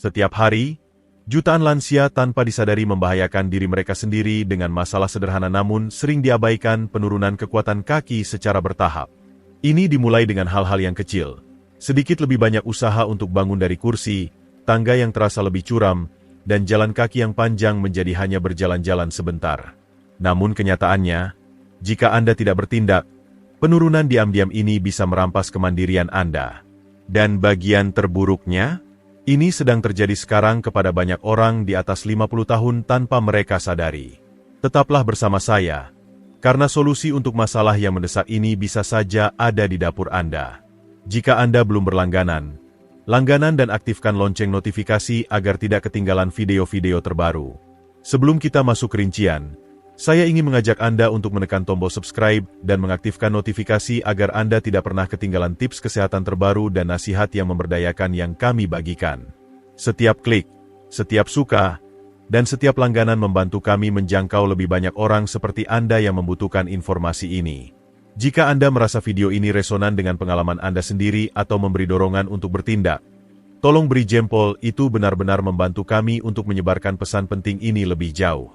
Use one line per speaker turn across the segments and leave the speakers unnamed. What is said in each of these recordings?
Setiap hari, jutaan lansia tanpa disadari membahayakan diri mereka sendiri dengan masalah sederhana namun sering diabaikan penurunan kekuatan kaki secara bertahap. Ini dimulai dengan hal-hal yang kecil. Sedikit lebih banyak usaha untuk bangun dari kursi, tangga yang terasa lebih curam, dan jalan kaki yang panjang menjadi hanya berjalan-jalan sebentar. Namun kenyataannya, jika Anda tidak bertindak, penurunan diam-diam ini bisa merampas kemandirian Anda. Dan bagian terburuknya, ini sedang terjadi sekarang kepada banyak orang di atas 50 tahun tanpa mereka sadari. Tetaplah bersama saya, karena solusi untuk masalah yang mendesak ini bisa saja ada di dapur Anda. Jika Anda belum berlangganan, langganan dan aktifkan lonceng notifikasi agar tidak ketinggalan video-video terbaru. Sebelum kita masuk ke rincian, saya ingin mengajak Anda untuk menekan tombol subscribe dan mengaktifkan notifikasi agar Anda tidak pernah ketinggalan tips kesehatan terbaru dan nasihat yang memberdayakan yang kami bagikan. Setiap klik, setiap suka, dan setiap langganan membantu kami menjangkau lebih banyak orang seperti Anda yang membutuhkan informasi ini. Jika Anda merasa video ini resonan dengan pengalaman Anda sendiri atau memberi dorongan untuk bertindak, tolong beri jempol, itu benar-benar membantu kami untuk menyebarkan pesan penting ini lebih jauh.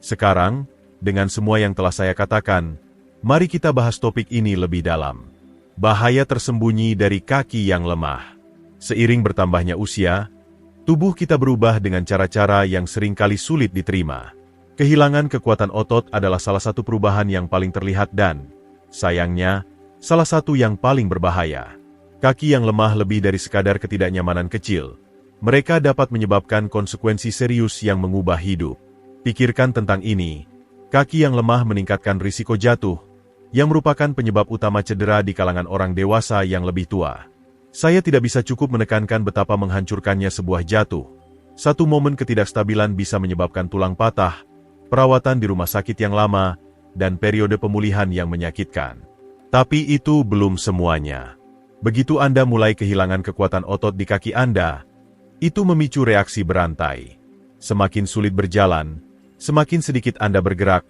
Sekarang, dengan semua yang telah saya katakan, mari kita bahas topik ini lebih dalam. Bahaya tersembunyi dari kaki yang lemah. Seiring bertambahnya usia, tubuh kita berubah dengan cara-cara yang seringkali sulit diterima. Kehilangan kekuatan otot adalah salah satu perubahan yang paling terlihat dan, sayangnya, salah satu yang paling berbahaya. Kaki yang lemah lebih dari sekadar ketidaknyamanan kecil. Mereka dapat menyebabkan konsekuensi serius yang mengubah hidup. Pikirkan tentang ini. Kaki yang lemah meningkatkan risiko jatuh, yang merupakan penyebab utama cedera di kalangan orang dewasa yang lebih tua. Saya tidak bisa cukup menekankan betapa menghancurkannya sebuah jatuh. Satu momen ketidakstabilan bisa menyebabkan tulang patah, perawatan di rumah sakit yang lama, dan periode pemulihan yang menyakitkan. Tapi itu belum semuanya. Begitu Anda mulai kehilangan kekuatan otot di kaki Anda, itu memicu reaksi berantai. Semakin sulit berjalan, semakin sedikit Anda bergerak,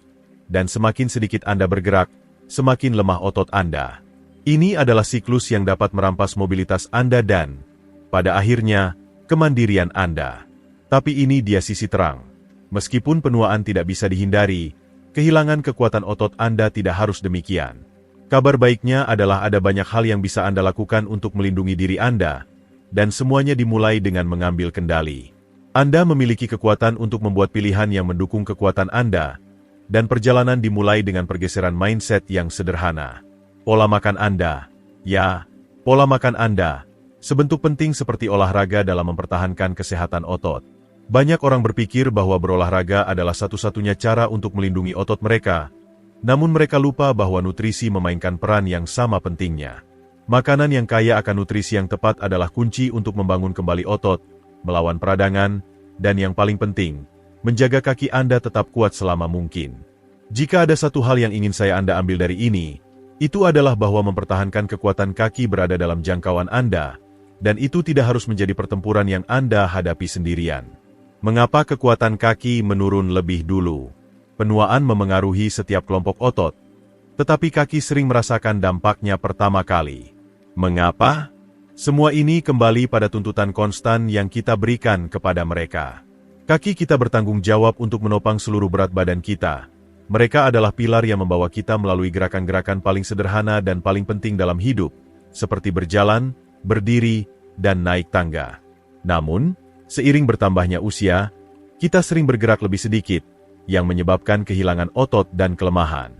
dan semakin sedikit Anda bergerak, semakin lemah otot Anda. Ini adalah siklus yang dapat merampas mobilitas Anda dan, pada akhirnya, kemandirian Anda. Tapi ini dia sisi terang. Meskipun penuaan tidak bisa dihindari, kehilangan kekuatan otot Anda tidak harus demikian. Kabar baiknya adalah ada banyak hal yang bisa Anda lakukan untuk melindungi diri Anda, dan semuanya dimulai dengan mengambil kendali. Anda memiliki kekuatan untuk membuat pilihan yang mendukung kekuatan Anda, dan perjalanan dimulai dengan pergeseran mindset yang sederhana. Pola makan Anda, pola makan Anda, sebentuk penting seperti olahraga dalam mempertahankan kesehatan otot. Banyak orang berpikir bahwa berolahraga adalah satu-satunya cara untuk melindungi otot mereka, namun mereka lupa bahwa nutrisi memainkan peran yang sama pentingnya. Makanan yang kaya akan nutrisi yang tepat adalah kunci untuk membangun kembali otot, melawan peradangan, dan yang paling penting, menjaga kaki Anda tetap kuat selama mungkin. Jika ada satu hal yang ingin Anda ambil dari ini, itu adalah bahwa mempertahankan kekuatan kaki berada dalam jangkauan Anda, dan itu tidak harus menjadi pertempuran yang Anda hadapi sendirian. Mengapa kekuatan kaki menurun lebih dulu? Penuaan memengaruhi setiap kelompok otot, tetapi kaki sering merasakan dampaknya pertama kali. Mengapa? Semua ini kembali pada tuntutan konstan yang kita berikan kepada mereka. Kaki kita bertanggung jawab untuk menopang seluruh berat badan kita. Mereka adalah pilar yang membawa kita melalui gerakan-gerakan paling sederhana dan paling penting dalam hidup, seperti berjalan, berdiri, dan naik tangga. Namun, seiring bertambahnya usia, kita sering bergerak lebih sedikit, yang menyebabkan kehilangan otot dan kelemahan.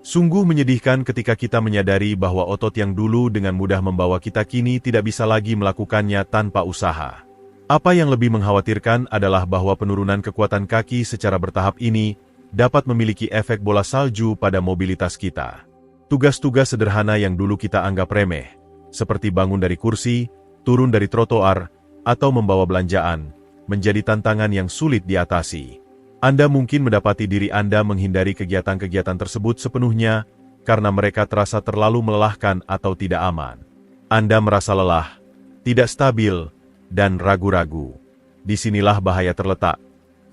Sungguh menyedihkan ketika kita menyadari bahwa otot yang dulu dengan mudah membawa kita kini tidak bisa lagi melakukannya tanpa usaha. Apa yang lebih mengkhawatirkan adalah bahwa penurunan kekuatan kaki secara bertahap ini dapat memiliki efek bola salju pada mobilitas kita. Tugas-tugas sederhana yang dulu kita anggap remeh, seperti bangun dari kursi, turun dari trotoar, atau membawa belanjaan, menjadi tantangan yang sulit diatasi. Anda mungkin mendapati diri Anda menghindari kegiatan-kegiatan tersebut sepenuhnya, karena mereka terasa terlalu melelahkan atau tidak aman. Anda merasa lelah, tidak stabil, dan ragu-ragu. Disinilah bahaya terletak.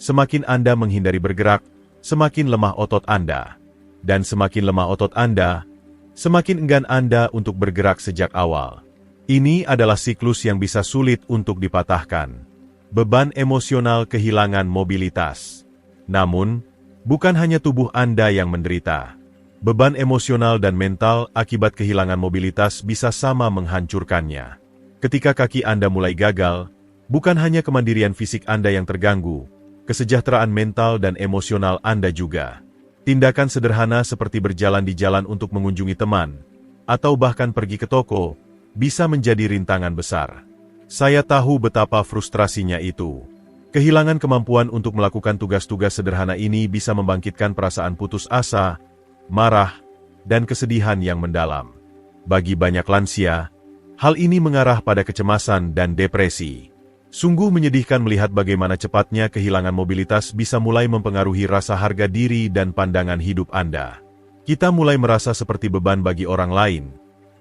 Semakin Anda menghindari bergerak, semakin lemah otot Anda. Dan semakin lemah otot Anda, semakin enggan Anda untuk bergerak sejak awal. Ini adalah siklus yang bisa sulit untuk dipatahkan. Beban emosional kehilangan mobilitas. Namun, bukan hanya tubuh Anda yang menderita. Beban emosional dan mental akibat kehilangan mobilitas bisa sama menghancurkannya. Ketika kaki Anda mulai gagal, bukan hanya kemandirian fisik Anda yang terganggu, kesejahteraan mental dan emosional Anda juga. Tindakan sederhana seperti berjalan di jalan untuk mengunjungi teman, atau bahkan pergi ke toko, bisa menjadi rintangan besar. Saya tahu betapa frustrasinya itu. Kehilangan kemampuan untuk melakukan tugas-tugas sederhana ini bisa membangkitkan perasaan putus asa, marah, dan kesedihan yang mendalam. Bagi banyak lansia, hal ini mengarah pada kecemasan dan depresi. Sungguh menyedihkan melihat bagaimana cepatnya kehilangan mobilitas bisa mulai mempengaruhi rasa harga diri dan pandangan hidup Anda. Kita mulai merasa seperti beban bagi orang lain,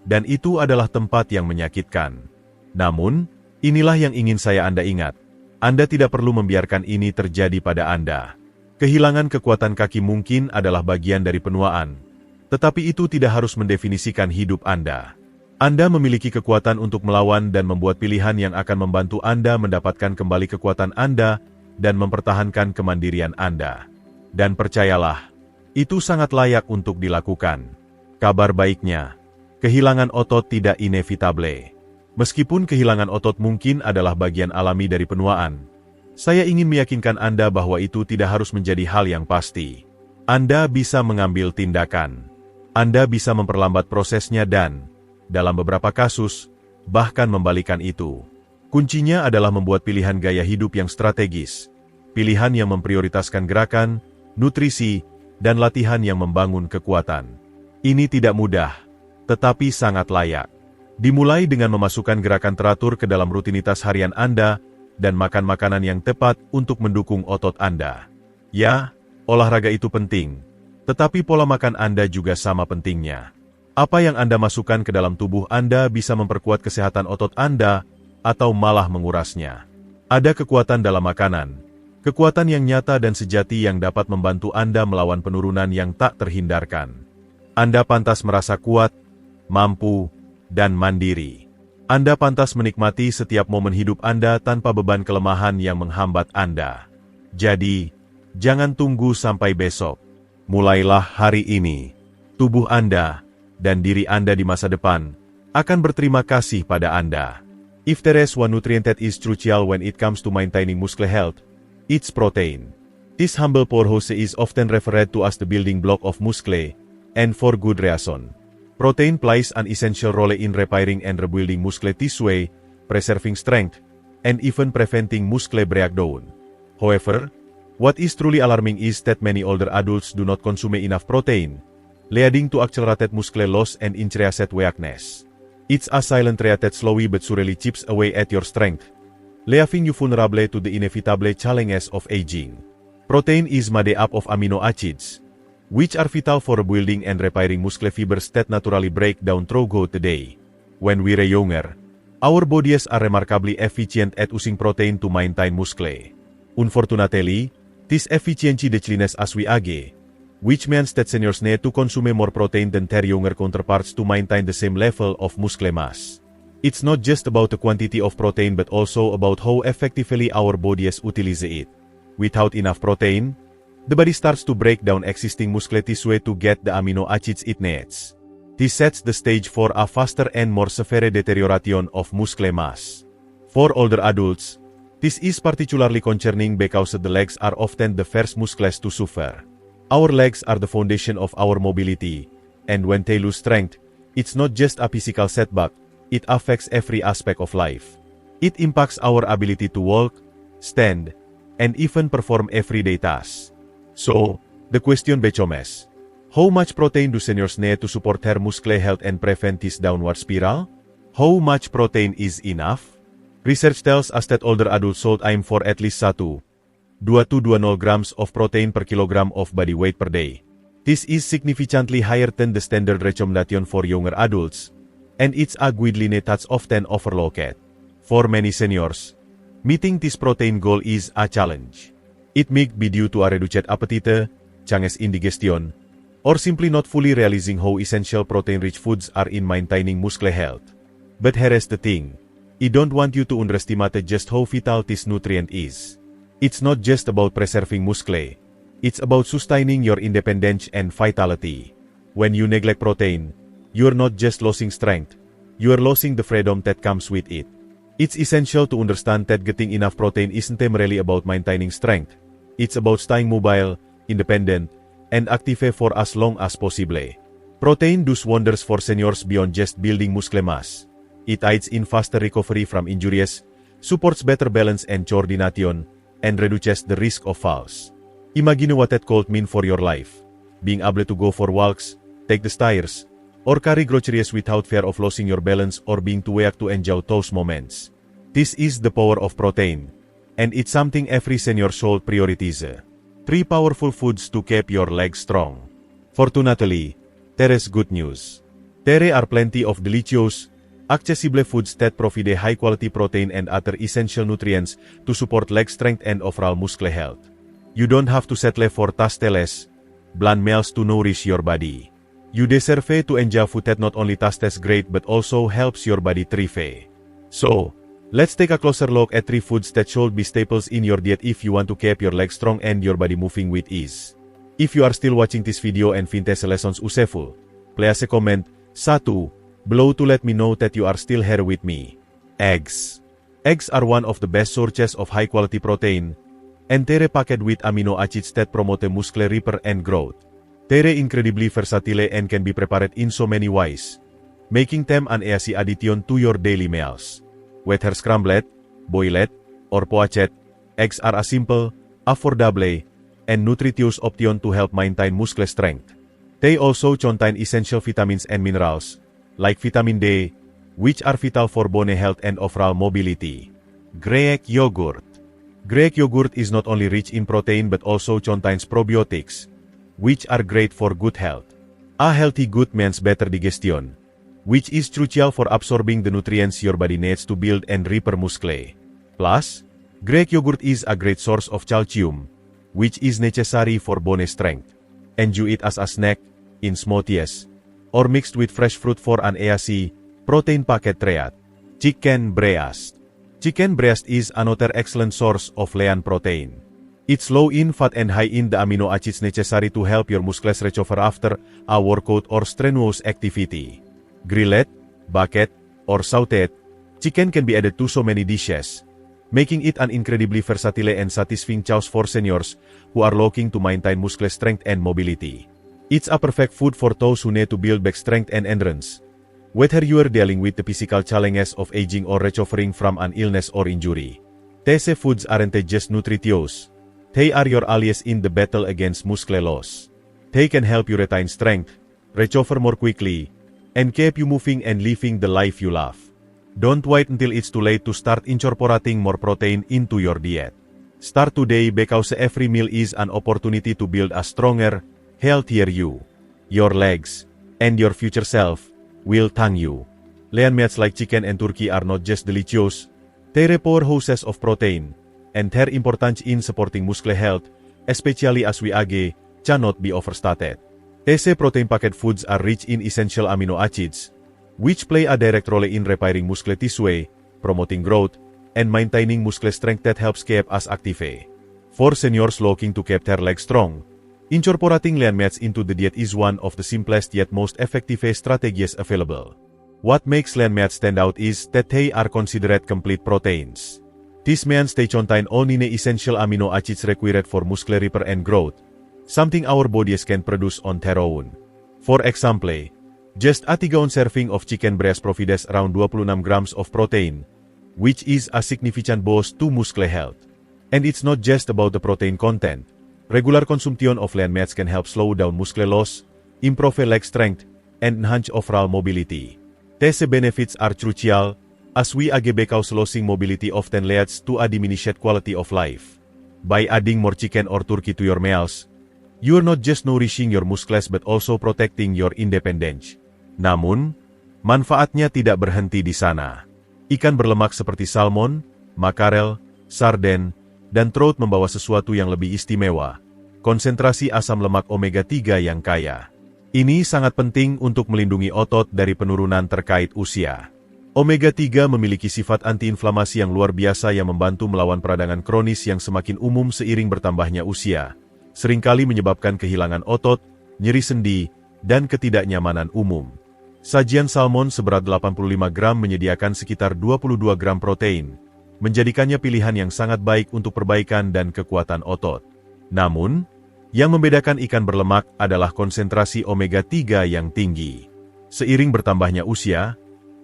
dan itu adalah tempat yang menyakitkan. Namun, inilah yang ingin Anda ingat. Anda tidak perlu membiarkan ini terjadi pada Anda. Kehilangan kekuatan kaki mungkin adalah bagian dari penuaan, tetapi itu tidak harus mendefinisikan hidup Anda. Anda memiliki kekuatan untuk melawan dan membuat pilihan yang akan membantu Anda mendapatkan kembali kekuatan Anda dan mempertahankan kemandirian Anda. Dan percayalah, itu sangat layak untuk dilakukan. Kabar baiknya, kehilangan otot tidak inevitable. Meskipun kehilangan otot mungkin adalah bagian alami dari penuaan, saya ingin meyakinkan Anda bahwa itu tidak harus menjadi hal yang pasti. Anda bisa mengambil tindakan. Anda bisa memperlambat prosesnya dan, dalam beberapa kasus, bahkan membalikan itu. Kuncinya adalah membuat pilihan gaya hidup yang strategis, pilihan yang memprioritaskan gerakan, nutrisi, dan latihan yang membangun kekuatan. Ini tidak mudah, tetapi sangat layak. Dimulai dengan memasukkan gerakan teratur ke dalam rutinitas harian Anda, dan makan makanan yang tepat untuk mendukung otot Anda. Ya, olahraga itu penting, tetapi pola makan Anda juga sama pentingnya. Apa yang Anda masukkan ke dalam tubuh Anda bisa memperkuat kesehatan otot Anda, atau malah mengurasnya. Ada kekuatan dalam makanan, kekuatan yang nyata dan sejati yang dapat membantu Anda melawan penurunan yang tak terhindarkan. Anda pantas merasa kuat, mampu, dan mandiri. Anda pantas menikmati setiap momen hidup Anda tanpa beban kelemahan yang menghambat Anda. Jadi, jangan tunggu sampai besok. Mulailah hari ini. Tubuh Anda dan diri Anda di masa depan akan berterima kasih pada Anda. If there is one nutrient that is crucial when it comes to maintaining muscle health, it's protein. This humble powerhouse is often referred to as the building block of muscle, and for good reason. Protein plays an essential role in repairing and rebuilding muscle tissue, preserving strength, and even preventing muscle breakdown. However, what is truly alarming is that many older adults do not consume enough protein, leading to accelerated muscle loss and increased weakness. It's a silent threat that slowly but surely chips away at your strength, leaving you vulnerable to the inevitable challenges of aging. Protein is made up of amino acids, which are vital for building and repairing muscle fibers that naturally break down throughout the day. When we're younger, our bodies are remarkably efficient at using protein to maintain muscle. Unfortunately, this efficiency declines as we age, which means that seniors need to consume more protein than their younger counterparts to maintain the same level of muscle mass. It's not just about the quantity of protein but also about how effectively our bodies utilize it. Without enough protein, the body starts to break down existing muscle tissue to get the amino acids it needs. This sets the stage for a faster and more severe deterioration of muscle mass. For older adults, this is particularly concerning because the legs are often the first muscles to suffer. Our legs are the foundation of our mobility, and when they lose strength, it's not just a physical setback, it affects every aspect of life. It impacts our ability to walk, stand, and even perform everyday tasks. So, the question becomes, how much protein do seniors need to support their muscle health and prevent this downward spiral? How much protein is enough? Research tells us that older adults should aim for at least 1.2220 grams of protein per kilogram of body weight per day. This is significantly higher than the standard recommendation for younger adults, and it's a guideline that's often overlooked. For many seniors, meeting this protein goal is a challenge. It may be due to a reduced appetite, changes in digestion, or simply not fully realizing how essential protein-rich foods are in maintaining muscle health. But here is the thing. I don't want you to underestimate just how vital this nutrient is. It's not just about preserving muscle. It's about sustaining your independence and vitality. When you neglect protein, you're not just losing strength, you're losing the freedom that comes with it. It's essential to understand that getting enough protein isn't merely about maintaining strength. It's about staying mobile, independent, and active for as long as possible. Protein does wonders for seniors beyond just building muscle mass. It aids in faster recovery from injuries, supports better balance and coordination, and reduces the risk of falls. Imagine what that could mean for your life. Being able to go for walks, take the stairs, or carry groceries without fear of losing your balance or being too weak to enjoy those moments. This is the power of protein, and it's something every senior should prioritize. 3 powerful foods to keep your legs strong. Fortunately, there is good news. There are plenty of delicious, accessible foods that provide high-quality protein and other essential nutrients to support leg strength and overall muscle health. You don't have to settle for tasteless, bland meals to nourish your body. You deserve to enjoy food that not only tastes great but also helps your body thrive. So, let's take a closer look at 3 foods that should be staples in your diet if you want to keep your legs strong and your body moving with ease. If you are still watching this video and find these lessons useful, please comment 1 below to let me know that you are still here with me. Eggs. Eggs are one of the best sources of high-quality protein, and they're packed with amino acids that promote muscle repair and growth. They're incredibly versatile and can be prepared in so many ways, making them an easy addition to your daily meals. Whether scrambled, boiled, or poached, eggs are a simple, affordable, and nutritious option to help maintain muscle strength. They also contain essential vitamins and minerals, like vitamin D, which are vital for bone health and overall mobility. Greek yogurt. Greek yogurt is not only rich in protein but also contains probiotics, which are great for good health. A healthy gut means better digestion, which is crucial for absorbing the nutrients your body needs to build and repair muscle. Plus, Greek yogurt is a great source of calcium, which is necessary for bone strength. Enjoy it as a snack, in smoothies, or mixed with fresh fruit for an easy, protein-packed treat. Chicken breast. Chicken breast is another excellent source of lean protein. It's low in fat and high in the amino acids necessary to help your muscles recover after a workout or strenuous activity. Grilled, baked, or sautéed, chicken can be added to so many dishes, making it an incredibly versatile and satisfying choice for seniors who are looking to maintain muscle strength and mobility. It's a perfect food for those who need to build back strength and endurance. Whether you are dealing with the physical challenges of aging or recovering from an illness or injury, these foods aren't just nutritious. They are your allies in the battle against muscle loss. They can help you retain strength, recover more quickly, and keep you moving and living the life you love. Don't wait until it's too late to start incorporating more protein into your diet. Start today because every meal is an opportunity to build a stronger, healthier you. Your legs, and your future self, will thank you. Lean meats like chicken and turkey are not just delicious, they're powerhouses of protein, and their importance in supporting muscle health, especially as we age, cannot be overstated. These protein-packed foods are rich in essential amino acids, which play a direct role in repairing muscle tissue, promoting growth, and maintaining muscle strength that helps keep us active. For seniors looking to keep their legs strong, incorporating lean meats into the diet is one of the simplest yet most effective strategies available. What makes lean meats stand out is that they are considered complete proteins. This means they contain all the essential amino acids required for muscle repair and growth, something our bodies can produce on their own. For example, just a 3 ounce serving of chicken breast provides around 26 grams of protein, which is a significant boost to muscle health. And it's not just about the protein content. Regular consumption of lean meats can help slow down muscle loss, improve leg strength, and enhance overall mobility. These benefits are crucial, as we age because losing mobility often leads to a diminished quality of life. By adding more chicken or turkey to your meals, you are not just nourishing your muscles but also protecting your independence. Namun, manfaatnya tidak berhenti di sana. Ikan berlemak seperti salmon, makarel, sarden, dan trout membawa sesuatu yang lebih istimewa, konsentrasi asam lemak omega-3 yang kaya. Ini sangat penting untuk melindungi otot dari penurunan terkait usia. Omega-3 memiliki sifat antiinflamasi yang luar biasa yang membantu melawan peradangan kronis yang semakin umum seiring bertambahnya usia, seringkali menyebabkan kehilangan otot, nyeri sendi, dan ketidaknyamanan umum. Sajian salmon seberat 85 gram menyediakan sekitar 22 gram protein, menjadikannya pilihan yang sangat baik untuk perbaikan dan kekuatan otot. Namun, yang membedakan ikan berlemak adalah konsentrasi omega-3 yang tinggi. Seiring bertambahnya usia,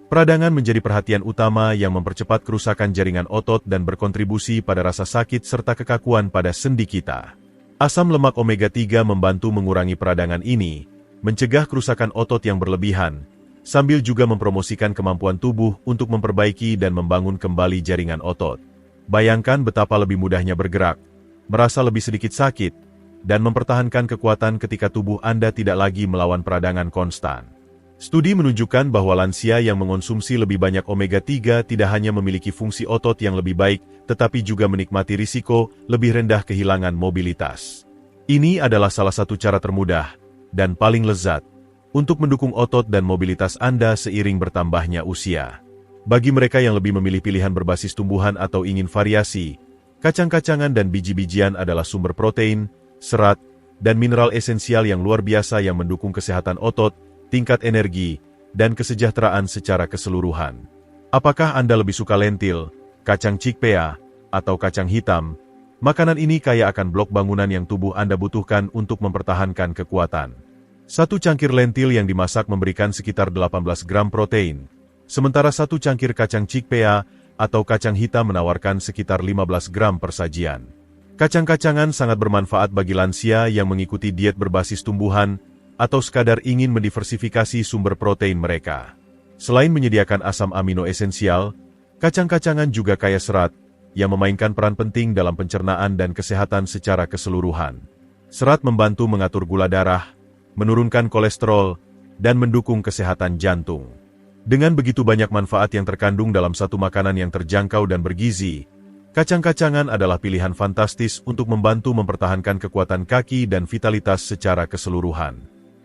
peradangan menjadi perhatian utama yang mempercepat kerusakan jaringan otot dan berkontribusi pada rasa sakit serta kekakuan pada sendi kita. Asam lemak omega-3 membantu mengurangi peradangan ini, mencegah kerusakan otot yang berlebihan, sambil juga mempromosikan kemampuan tubuh untuk memperbaiki dan membangun kembali jaringan otot. Bayangkan betapa lebih mudahnya bergerak, merasa lebih sedikit sakit, dan mempertahankan kekuatan ketika tubuh Anda tidak lagi melawan peradangan konstan. Studi menunjukkan bahwa lansia yang mengonsumsi lebih banyak omega-3 tidak hanya memiliki fungsi otot yang lebih baik, tetapi juga menikmati risiko lebih rendah kehilangan mobilitas. Ini adalah salah satu cara termudah dan paling lezat untuk mendukung otot dan mobilitas Anda seiring bertambahnya usia. Bagi mereka yang lebih memilih pilihan berbasis tumbuhan atau ingin variasi, kacang-kacangan dan biji-bijian adalah sumber protein, serat, dan mineral esensial yang luar biasa yang mendukung kesehatan otot, tingkat energi, dan kesejahteraan secara keseluruhan. Apakah Anda lebih suka lentil, kacang chickpea, atau kacang hitam? Makanan ini kaya akan blok bangunan yang tubuh Anda butuhkan untuk mempertahankan kekuatan. Satu cangkir lentil yang dimasak memberikan sekitar 18 gram protein, sementara satu cangkir kacang chickpea atau kacang hitam menawarkan sekitar 15 gram per sajian. Kacang-kacangan sangat bermanfaat bagi lansia yang mengikuti diet berbasis tumbuhan atau sekadar ingin mendiversifikasi sumber protein mereka. Selain menyediakan asam amino esensial, kacang-kacangan juga kaya serat, yang memainkan peran penting dalam pencernaan dan kesehatan secara keseluruhan. Serat membantu mengatur gula darah, menurunkan kolesterol, dan mendukung kesehatan jantung. Dengan begitu banyak manfaat yang terkandung dalam satu makanan yang terjangkau dan bergizi, kacang-kacangan adalah pilihan fantastis untuk membantu mempertahankan kekuatan kaki dan vitalitas secara keseluruhan.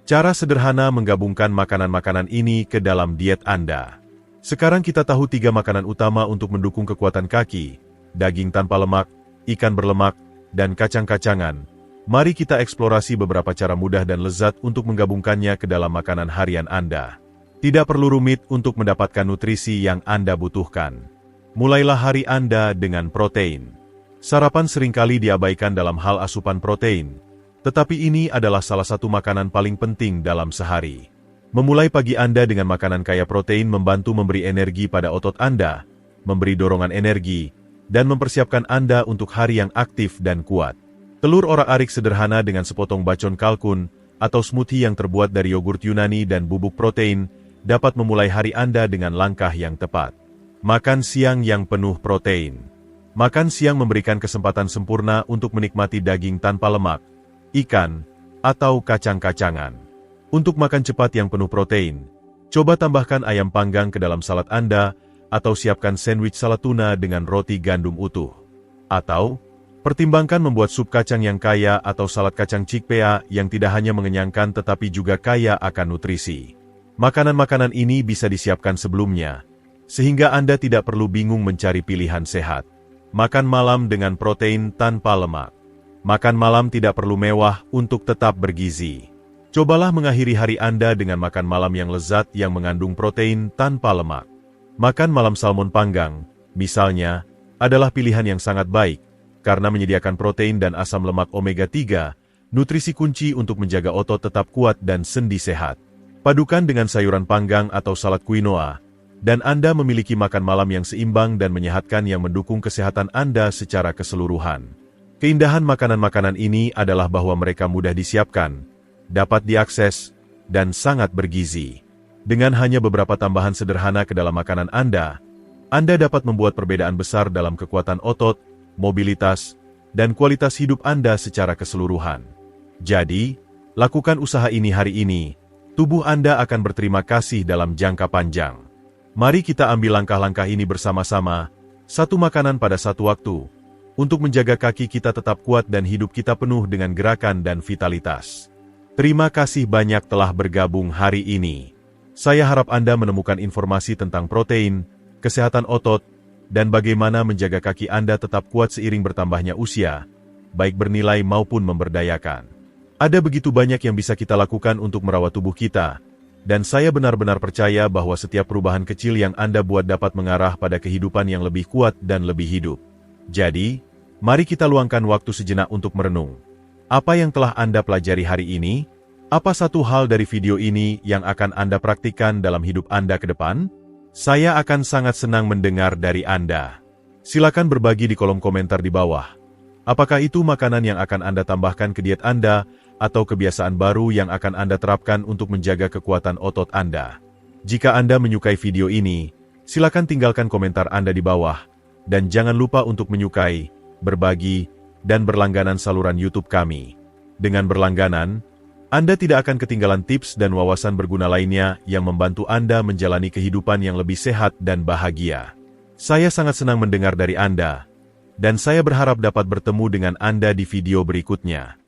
Cara sederhana menggabungkan makanan-makanan ini ke dalam diet Anda. Sekarang kita tahu 3 makanan utama untuk mendukung kekuatan kaki, daging tanpa lemak, ikan berlemak, dan kacang-kacangan. Mari kita eksplorasi beberapa cara mudah dan lezat untuk menggabungkannya ke dalam makanan harian Anda. Tidak perlu rumit untuk mendapatkan nutrisi yang Anda butuhkan. Mulailah hari Anda dengan protein. Sarapan seringkali diabaikan dalam hal asupan protein, tetapi ini adalah salah satu makanan paling penting dalam sehari. Memulai pagi Anda dengan makanan kaya protein membantu memberi energi pada otot Anda, memberi dorongan energi, dan mempersiapkan Anda untuk hari yang aktif dan kuat. Telur orak-arik sederhana dengan sepotong bacon kalkun, atau smoothie yang terbuat dari yogurt Yunani dan bubuk protein, dapat memulai hari Anda dengan langkah yang tepat. Makan siang yang penuh protein. Makan siang memberikan kesempatan sempurna untuk menikmati daging tanpa lemak, ikan, atau kacang-kacangan. Untuk makan cepat yang penuh protein, coba tambahkan ayam panggang ke dalam salad Anda, atau siapkan sandwich salad tuna dengan roti gandum utuh. Atau, pertimbangkan membuat sup kacang yang kaya atau salad kacang chickpea yang tidak hanya mengenyangkan tetapi juga kaya akan nutrisi. Makanan-makanan ini bisa disiapkan sebelumnya, sehingga Anda tidak perlu bingung mencari pilihan sehat. Makan malam dengan protein tanpa lemak. Makan malam tidak perlu mewah untuk tetap bergizi. Cobalah mengakhiri hari Anda dengan makan malam yang lezat yang mengandung protein tanpa lemak. Makan malam salmon panggang, misalnya, adalah pilihan yang sangat baik, karena menyediakan protein dan asam lemak omega-3, nutrisi kunci untuk menjaga otot tetap kuat dan sendi sehat. Padukan dengan sayuran panggang atau salad quinoa, dan Anda memiliki makan malam yang seimbang dan menyehatkan yang mendukung kesehatan Anda secara keseluruhan. Keindahan makanan-makanan ini adalah bahwa mereka mudah disiapkan, dapat diakses, dan sangat bergizi. Dengan hanya beberapa tambahan sederhana ke dalam makanan Anda dapat membuat perbedaan besar dalam kekuatan otot, mobilitas, dan kualitas hidup Anda secara keseluruhan. Jadi, lakukan usaha ini hari ini, tubuh Anda akan berterima kasih dalam jangka panjang. Mari kita ambil langkah-langkah ini bersama-sama, satu makanan pada satu waktu, untuk menjaga kaki kita tetap kuat dan hidup kita penuh dengan gerakan dan vitalitas. Terima kasih banyak telah bergabung hari ini. Saya harap Anda menemukan informasi tentang protein, kesehatan otot, dan bagaimana menjaga kaki Anda tetap kuat seiring bertambahnya usia, baik bernilai maupun memberdayakan. Ada begitu banyak yang bisa kita lakukan untuk merawat tubuh kita, dan saya benar-benar percaya bahwa setiap perubahan kecil yang Anda buat dapat mengarah pada kehidupan yang lebih kuat dan lebih hidup. Jadi, mari kita luangkan waktu sejenak untuk merenung. Apa yang telah Anda pelajari hari ini? Apa satu hal dari video ini yang akan Anda praktikkan dalam hidup Anda ke depan? Saya akan sangat senang mendengar dari Anda. Silakan berbagi di kolom komentar di bawah. Apakah itu makanan yang akan Anda tambahkan ke diet Anda, atau kebiasaan baru yang akan Anda terapkan untuk menjaga kekuatan otot Anda? Jika Anda menyukai video ini, silakan tinggalkan komentar Anda di bawah, dan jangan lupa untuk menyukai, berbagi, dan berlangganan saluran YouTube kami. Dengan berlangganan, Anda tidak akan ketinggalan tips dan wawasan berguna lainnya yang membantu Anda menjalani kehidupan yang lebih sehat dan bahagia. Saya sangat senang mendengar dari Anda, dan saya berharap dapat bertemu dengan Anda di video berikutnya.